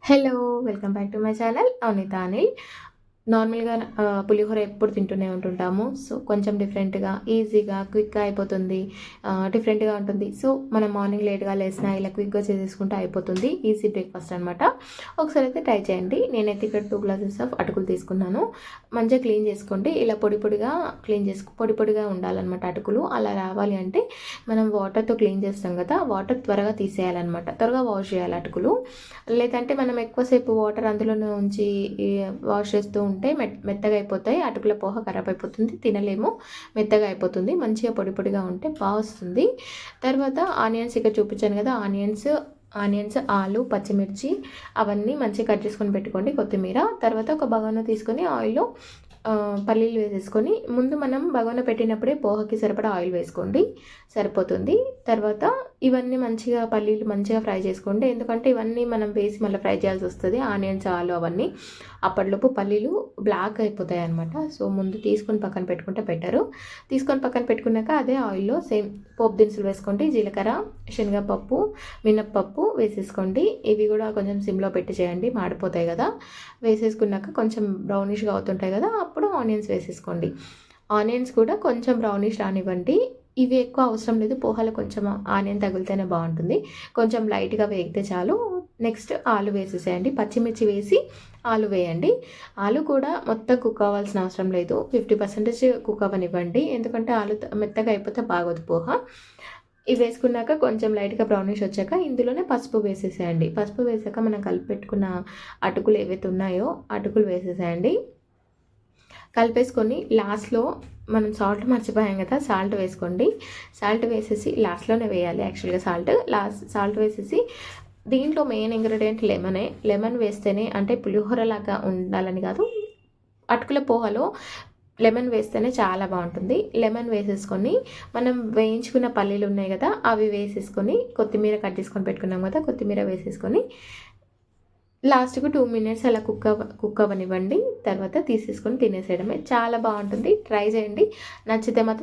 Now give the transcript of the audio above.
Hello! Welcome back to my channel Avanitha Anil. నార్మల్‌గా పులిహోర ఎప్పుడు తింటూనే ఉంటుంటాము. సో, కొంచెం డిఫరెంట్‌గా, ఈజీగా, క్విక్‌గా అయిపోతుంది. డిఫరెంట్‌గా ఉంటుంది. సో, మనం మార్నింగ్ లేట్‌గా లేసినా ఇలా క్విక్‌గా చేసేసుకుంటే అయిపోతుంది. ఈజీ బ్రేక్‌ఫాస్ట్ అనమాట. ఒకసారి అయితే ట్రై చేయండి. నేనైతే ఇక్కడ 2 గ్లాసెస్ ఆఫ్ అటుకులు తీసుకున్నాను. మంచిగా క్లీన్ చేసుకోండి. ఇలా పొడి పొడిగా ఉండాలన్నమాట అటుకులు. అలా రావాలి అంటే మనం వాటర్‌తో క్లీన్ చేస్తాం కదా! వాటర్ త్వరగా తీసేయాలన్నమాట. త్వరగా వాష్ చేయాలి అటుకులు. లేదంటే మనం ఎక్కువసేపు వాటర్ అందులోనే ఉంచి వాష్ చేస్తూ ఉంటే మెత్తగా అయిపోతాయి. అటుకుల పోహ ఖరాబ్ అయిపోతుంది, తినలేము, మెత్తగా అయిపోతుంది. మంచిగా పొడి పొడిగా ఉంటే బాగా వస్తుంది. తర్వాత ఆనియన్స్ ఇక్కడ చూపించాను కదా, ఆనియన్స్, ఆలు, పచ్చిమిర్చి అవన్నీ మంచిగా కట్ చేసుకొని పెట్టుకోండి. కొత్తిమీర తర్వాత ఒక బగోనా తీసుకొని ఆయిల్లో పల్లీలు వేసేసుకొని, ముందు మనం బగోనా పెట్టినప్పుడే పోహకి సరిపడా ఆయిల్ వేసుకోండి, సరిపోతుంది. తర్వాత ఇవన్నీ పల్లీలు మంచిగా ఫ్రై చేసుకోండి. ఎందుకంటే ఇవన్నీ మనం వేసి మళ్ళీ ఫ్రై చేయాల్సి వస్తుంది, ఆనియన్స్, ఆలు అవన్నీ. అప్పటిలోపు పల్లీలు బ్లాక్ అయిపోతాయి అనమాట. సో, ముందు తీసుకొని పక్కన పెట్టుకుంటే బెటరు. తీసుకొని పక్కన పెట్టుకున్నాక అదే ఆయిల్లో సేమ్ పోపు దినుసులు వేసుకోండి. జీలకర్ర, శనగపప్పు, మినప్పప్పు వేసేసుకోండి. ఇవి కూడా కొంచెం సిమ్లో పెట్టి చేయండి, మాడిపోతాయి కదా. వేసేసుకున్నాక కొంచెం బ్రౌనిష్గా అవుతుంటాయి కదా, అప్పుడు ఆనియన్స్ వేసేసుకోండి. ఆనియన్స్ కూడా కొంచెం బ్రౌనిష్ రానివ్వండి. ఇవి ఎక్కువ అవసరం లేదు, పోహాలో కొంచెం ఆనియన్ తగిలితేనే బాగుంటుంది. కొంచెం లైట్గా వేగితే చాలు. నెక్స్ట్ ఆలు వేసేసేయండి. పచ్చిమిర్చి వేసి ఆలు వేయండి. ఆలు కూడా మొత్తం కుక్ అవ్వాల్సిన అవసరం లేదు, 50% కుక్ అవ్వనివ్వండి. ఎందుకంటే ఆలు మెత్తగా అయిపోతే బాగోదు పోహ. ఇవి వేసుకున్నాక కొంచెం లైట్గా బ్రౌనిష్ వచ్చాక ఇందులోనే పసుపు వేసేసేయండి. పసుపు వేసాక మనం కలిపి పెట్టుకున్న అటుకులు ఏవైతే ఉన్నాయో అటుకులు వేసేసేయండి. కలిపేసుకొని లాస్ట్లో మనం సాల్ట్ మర్చిపోయాం కదా, సాల్ట్ వేసుకోండి. సాల్ట్ వేసేసి లాస్ట్లోనే వేయాలి యాక్చువల్గా సాల్ట్ వేసేసి దీంట్లో మెయిన్ ఇంగ్రీడియంట్ లెమనే. లెమన్ వేస్తేనే, అంటే పులిహోర లాగా ఉండాలని కాదు, అటుకుల పోహలో లెమన్ వేస్తేనే చాలా బాగుంటుంది. లెమన్ వేసేసుకొని మనం వేయించుకున్న పల్లీలు ఉన్నాయి కదా, అవి వేసేసుకొని కొత్తిమీర కట్ చేసుకొని పెట్టుకున్నాం కదా, కొత్తిమీర వేసేసుకొని లాస్ట్‌కు 2 మినిట్స్ అలా కుక్ అవ్వనివ్వండి. తర్వాత తీసేసుకొని తినేసేయడమే. చాలా బాగుంటుంది. ట్రై చేయండి. నచ్చితే మాత్రం